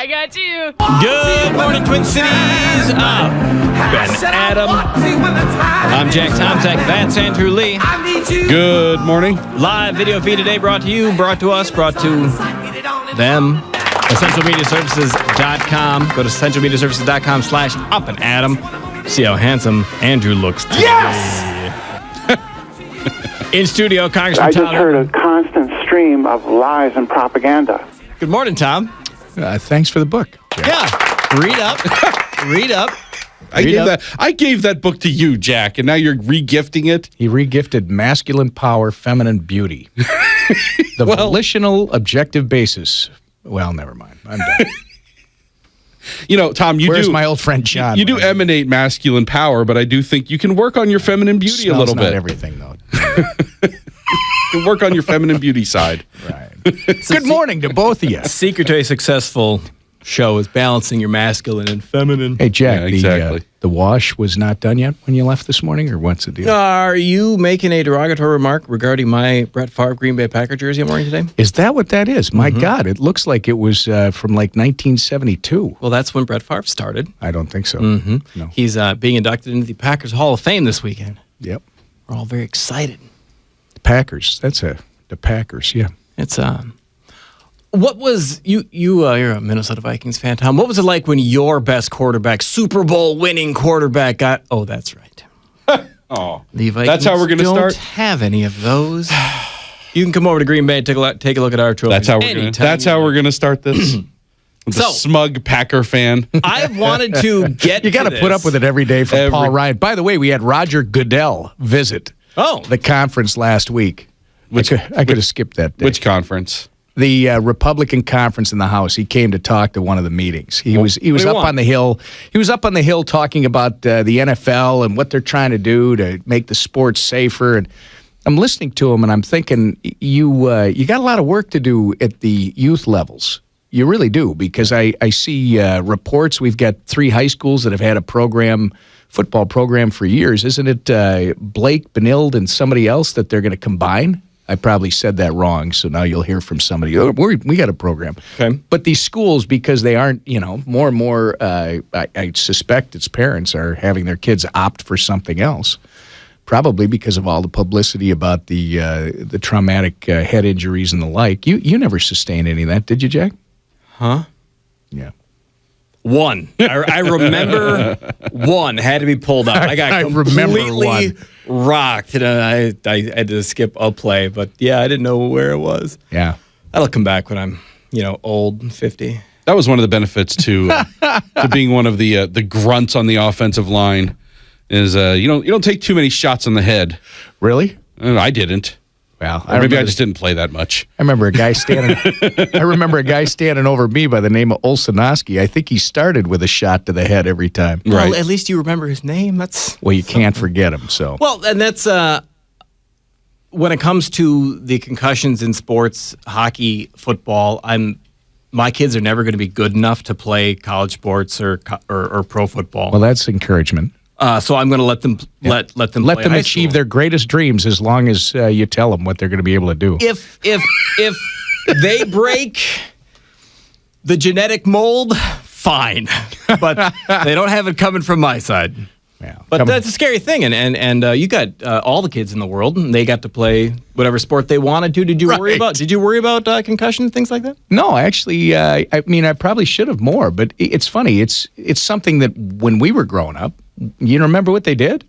I got you. Good morning, Twin Cities. Ben Adam. I'm Jack Tomczak. That's Andrew Lee. Good morning. Live video feed today brought to you, brought to us, brought to them. EssentialMediaServices.com. Go to EssentialMediaServices.com/UpAndAdam. See how handsome Andrew looks today. Yes! In studio, Congressman I just Tom. heard a constant stream of lies and propaganda. Good morning, Tom. Thanks for the book. Yeah. Read up. Read up. I gave that book to you, Jack, and now you're regifting it. He regifted Masculine Power, Feminine Beauty. The volitional objective basis. Well, never mind. I'm done. You know, Tom, Where's my old friend John? You do emanate masculine power, but I do think you can work on your feminine beauty a little bit. Not everything, though. You can work on your feminine beauty side. Right. Good morning to both of you. Secret to a successful show is balancing your masculine and feminine. Hey, Jack, Yeah, exactly. the wash was not done yet when you left this morning, or what's the deal? Are you making a derogatory remark regarding my Brett Favre Green Bay Packer jersey I'm wearing today? Is that what that is? My God, it looks like it was from like 1972. Well, that's when Brett Favre started. I don't think so. Mm-hmm. No. He's being inducted into the Packers Hall of Fame this weekend. Yep. We're all very excited. Packers. The Packers, yeah. It's what was you're a Minnesota Vikings fan, Tom. What was it like when your best quarterback, Super Bowl winning quarterback, got? Oh, that's right. Oh, The Vikings that's how we're going to don't start. have any of those. You can come over to Green Bay and take a look at our trophy. That's how we're going to start this. The So- smug Packer fan. I wanted to get. You got to put up with it every day from Paul Ryan. By the way, we had Roger Goodell visit the conference last week. I could have skipped that day. Which conference? The Republican conference in the House. He came to talk to one of the meetings. He was up on the hill. He was up on the hill talking about the NFL and what they're trying to do to make the sports safer. And I'm listening to him, and I'm thinking, you got a lot of work to do at the youth levels. You really do, because I see reports. We've got 3 high schools that have had a football program for years. Isn't it Blake, Benilde, and somebody else that they're going to combine? I probably said that wrong, so now you'll hear from somebody. Oh, we got a program. Okay. But these schools, because they aren't, more and more, I suspect its parents are having their kids opt for something else, probably because of all the publicity about the traumatic head injuries and the like. You never sustained any of that, did you, Jack? Huh? Yeah. One. I remember one had to be pulled out. I got completely rocked, and I had to skip a play. But yeah, I didn't know where it was. Yeah. That'll come back when I'm, old and 50. That was one of the benefits to being one of the grunts on the offensive line. Is you don't take too many shots on the head. Really? I didn't. Well, Maybe I just didn't play that much. I remember a guy standing. Over me by the name of Olsenowski. I think he started with a shot to the head every time. Well, at least you remember his name. That's you can't forget him. So and that's when it comes to the concussions in sports, hockey, football. My kids are never going to be good enough to play college sports or pro football. Well, that's encouragement. So I'm going to let them let them achieve their greatest dreams as long as you tell them what they're going to be able to do. If they break the genetic mold, fine, but they don't have it coming from my side. Yeah. But that's a scary thing, and you got all the kids in the world, and they got to play whatever sport they wanted to. Did you worry about concussion and things like that? No, actually, I probably should have more. But it's funny. It's something that when we were growing up. You remember what they did?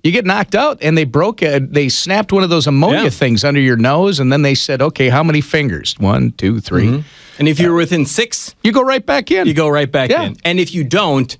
You get knocked out, and they snapped one of those ammonia things under your nose, and then they said, okay, how many fingers? 1, 2, 3. Mm-hmm. And if you're within 6, you go right back in. in. And if you don't,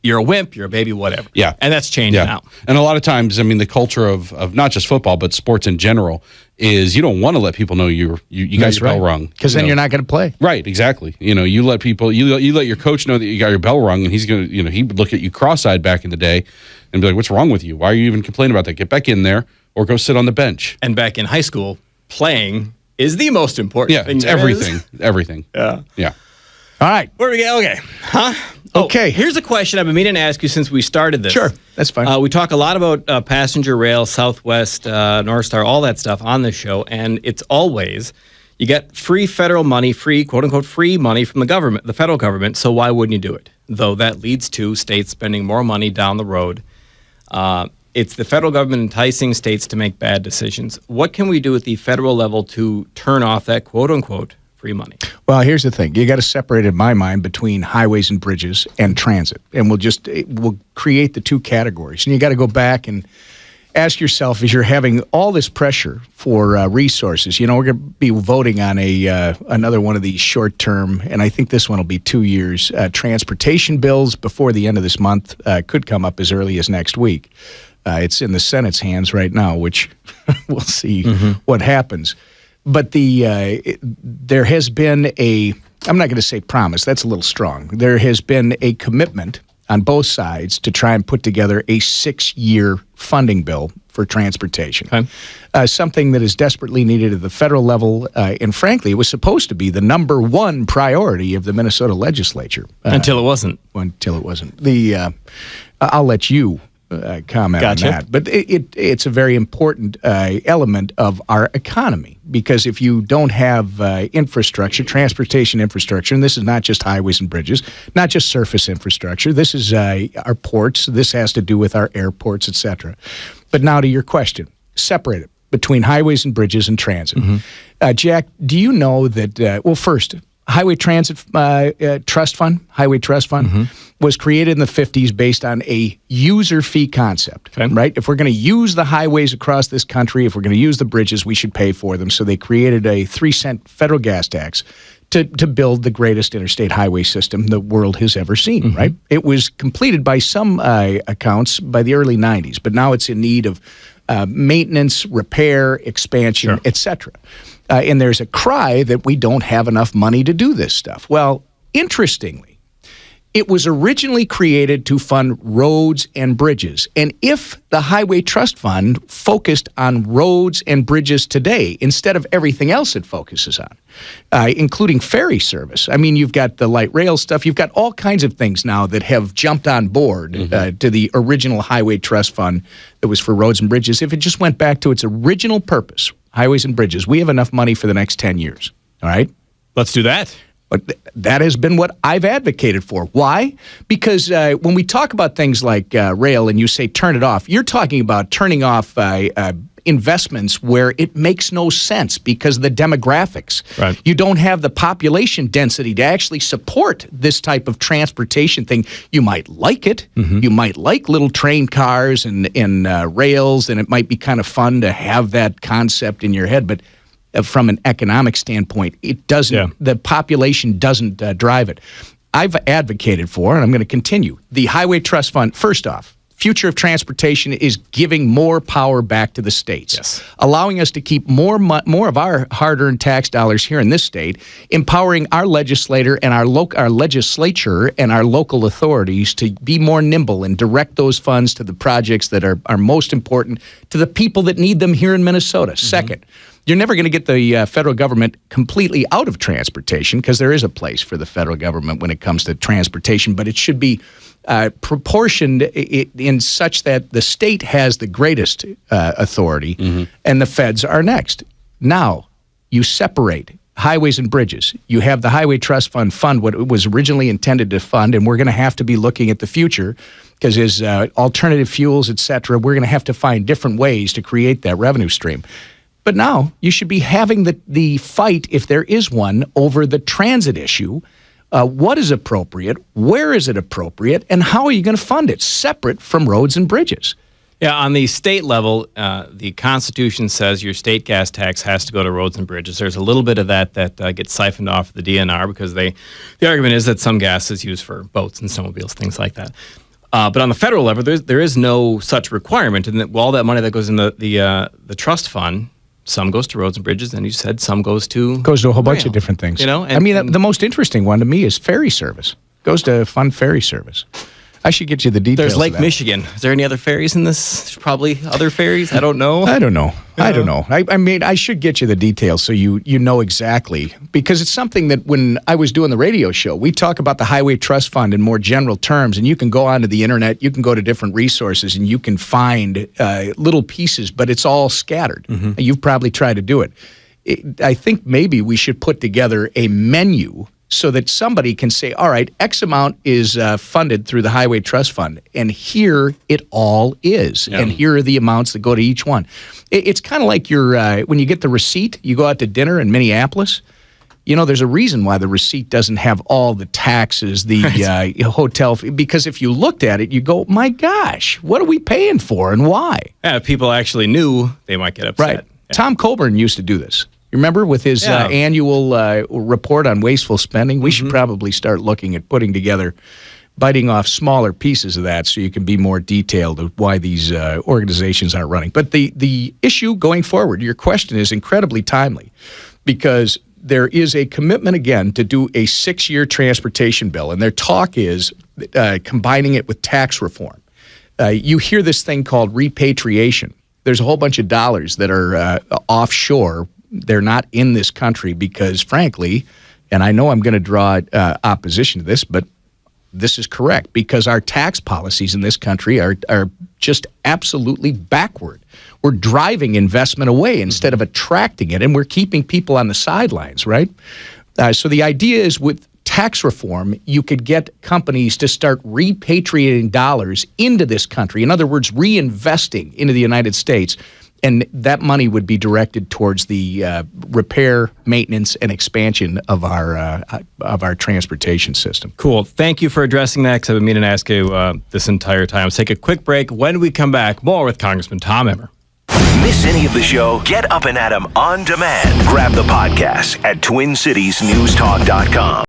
you're a wimp, you're a baby, whatever. Yeah. And that's changing now. And a lot of times, the culture of not just football, but sports in general is you don't want to let people know you got your bell rung. Because then you're not going to play. Right, exactly. You let people, you let your coach know that you got your bell rung, and he's going to, he would look at you cross-eyed back in the day and be like, what's wrong with you? Why are you even complaining about that? Get back in there or go sit on the bench. And back in high school, playing is the most important thing. It's everything. Everything. Yeah. Yeah. All right. Where do we go? Okay. Huh? Okay. Here's a question I've been meaning to ask you since we started this. Sure. That's fine. We talk a lot about passenger rail, Southwest, North Star, all that stuff on this show, and it's always, You get free federal money, free, quote unquote, free money from the government, the federal government. So why wouldn't you do it? Though that leads to states spending more money down the road. It's the federal government enticing states to make bad decisions. What can we do at the federal level to turn off that quote unquote free money? Well, here's the thing. You got to separate, in my mind, between highways and bridges and transit. And we'll create the two categories. And you got to go back and ask yourself, as you're having all this pressure for resources, we're going to be voting on another one of these short-term, and I think this one will be 2 years, transportation bills before the end of this month, could come up as early as next week. It's in the Senate's hands right now, which we'll see what happens. But there has been I'm not going to say promise, that's a little strong. There has been a commitment on both sides to try and put together a 6-year funding bill for transportation. Okay. Something that is desperately needed at the federal level, and frankly, it was supposed to be the number one priority of the Minnesota legislature. Until it wasn't. Until it wasn't. I'll let you comment on that. But it's a very important element of our economy, because if you don't have infrastructure, transportation infrastructure, and this is not just highways and bridges, not just surface infrastructure, this is our ports, this has to do with our airports, et cetera. But now to your question, separate it between highways and bridges and transit. Jack, do you know that, first, Highway Transit Trust Fund, Highway Trust Fund, was created in the 50s based on a user fee concept, right? If we're going to use the highways across this country, if we're going to use the bridges, we should pay for them. So they created a 3-cent federal gas tax to build the greatest interstate highway system the world has ever seen, right? It was completed by some accounts by the early 90s, but now it's in need of maintenance, repair, expansion, et cetera. And there's a cry that we don't have enough money to do this stuff. Well, interestingly, it was originally created to fund roads and bridges. And if the Highway Trust Fund focused on roads and bridges today instead of everything else it focuses on, including ferry service, I mean, you've got the light rail stuff, you've got all kinds of things now that have jumped on board to the original Highway Trust Fund that was for roads and bridges. If it just went back to its original purpose, highways and bridges, we have enough money for the next 10 years. All right? Let's do that. But that has been what I've advocated for. Why? Because when we talk about things like rail and you say turn it off, you're talking about turning off investments where it makes no sense because of the demographics. Right. You don't have the population density to actually support this type of transportation thing. You might like it. You might like little train cars and rails, and it might be kind of fun to have that concept in your head, but from an economic standpoint, it doesn't. The population doesn't drive it. I've advocated for, and I'm going to continue, the Highway Trust Fund. First off, future of transportation is giving more power back to the states, allowing us to keep more of our hard-earned tax dollars here in this state, empowering our legislator and our legislature and our local authorities to be more nimble and direct those funds to the projects that are most important to the people that need them here in Minnesota. Second, you're never going to get the federal government completely out of transportation, because there is a place for the federal government when it comes to transportation, but it should be proportioned in such that the state has the greatest authority and the feds are next. Now, you separate highways and bridges. You have the Highway Trust Fund what it was originally intended to fund, and we're going to have to be looking at the future because as alternative fuels, et cetera, we're going to have to find different ways to create that revenue stream. But now you should be having the fight, if there is one, over the transit issue. What is appropriate? Where is it appropriate? And how are you going to fund it separate from roads and bridges? Yeah, on the state level, the Constitution says your state gas tax has to go to roads and bridges. There's a little bit of that gets siphoned off the DNR because the argument is that some gas is used for boats and snowmobiles, things like that. But on the federal level, there is no such requirement, and that all that money that goes in the trust fund, some goes to roads and bridges, and you said some goes to a whole bunch of different things. The most interesting one to me is ferry service. Goes to fund ferry service. I should get you the details. There's Lake Michigan. Is there any other ferries in this? There's probably other ferries. I don't know. I don't know. I mean, I should get you the details so you know exactly, because it's something that when I was doing the radio show, we talk about the Highway Trust Fund in more general terms, and you can go onto the internet, you can go to different resources, and you can find little pieces, but it's all scattered. You've probably tried to do it. I think maybe we should put together a menu so that somebody can say, all right, X amount is funded through the Highway Trust Fund, and here it all is, and here are the amounts that go to each one. It's kind of like when you get the receipt, you go out to dinner in Minneapolis. You know, there's a reason why the receipt doesn't have all the taxes, the hotel fee, because if you looked at it, you go, my gosh, what are we paying for and why? Yeah, if people actually knew, they might get upset. Right. Yeah. Tom Coburn used to do this. You remember with his annual report on wasteful spending? We should probably start looking at putting together, biting off smaller pieces of that so you can be more detailed of why these organizations aren't running. But the issue going forward, your question is incredibly timely because there is a commitment, again, to do a 6-year transportation bill, and their talk is combining it with tax reform. You hear this thing called repatriation. There's a whole bunch of dollars that are offshore. They're not in this country because, frankly, and I know I'm going to draw opposition to this, but this is correct because our tax policies in this country are just absolutely backward. We're driving investment away instead of attracting it, and we're keeping people on the sidelines, right? So the idea is with tax reform, you could get companies to start repatriating dollars into this country. In other words, reinvesting into the United States. And that money would be directed towards the repair, maintenance, and expansion of our transportation system. Cool. Thank you for addressing that because I've been meaning to ask you this entire time. Let's take a quick break. When we come back, more with Congressman Tom Emmer. Miss any of the show? Get Up and At 'em on demand. Grab the podcast at TwinCitiesNewsTalk.com.